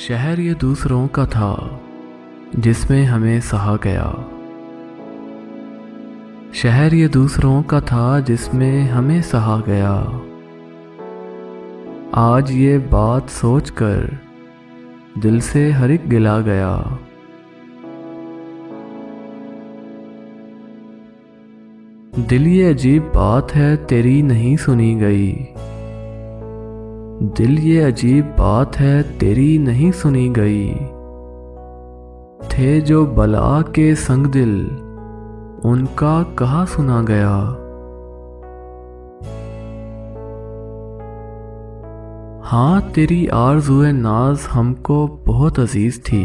शहर ये दूसरों का था जिसमें हमें सहा गया। शहर ये दूसरों का था जिसमें हमें सहा गया। आज ये बात सोचकर दिल से हर एक गिला गया। दिल ये अजीब बात है तेरी नहीं सुनी गई। दिल ये अजीब बात है तेरी नहीं सुनी गई। थे जो बला के संग दिल उनका कहाँ सुना गया। हाँ तेरी आरज़ुए नाज हमको बहुत अजीज थी,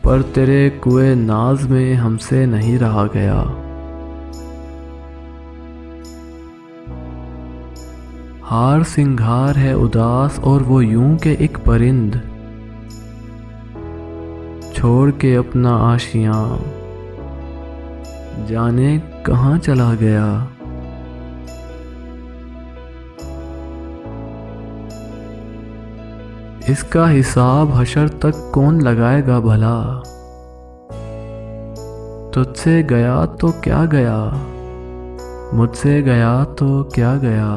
पर तेरे कुए नाज में हमसे नहीं रहा गया। हार सिंगार है उदास और वो यूं के एक परिंद छोड़ के अपना आशियां जाने कहाँ चला गया। इसका हिसाब हशर तक कौन लगाएगा भला। तुझसे गया तो क्या गया, मुझसे गया तो क्या गया।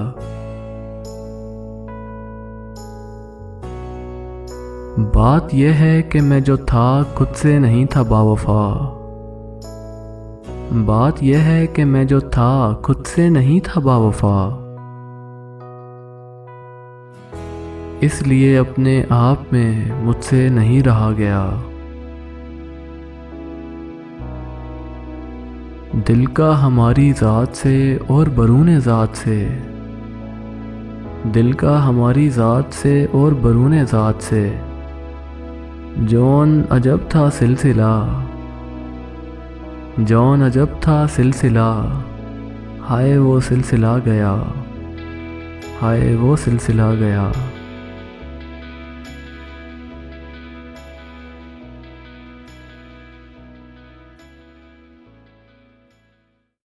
बात यह है कि मैं जो था खुद से नहीं था बावफा। बात यह है कि मैं जो था खुद से नहीं था बावफा। इसलिए अपने आप में मुझसे नहीं रहा गया। दिल का हमारी ज़ात से और बरूने ज़ात से, दिल का हमारी ज़ात से और बरूने ज़ात से जौन अजब था सिलसिला। जौन अजब था सिलसिला, हाय वो सिलसिला गया, हाय वो सिलसिला गया।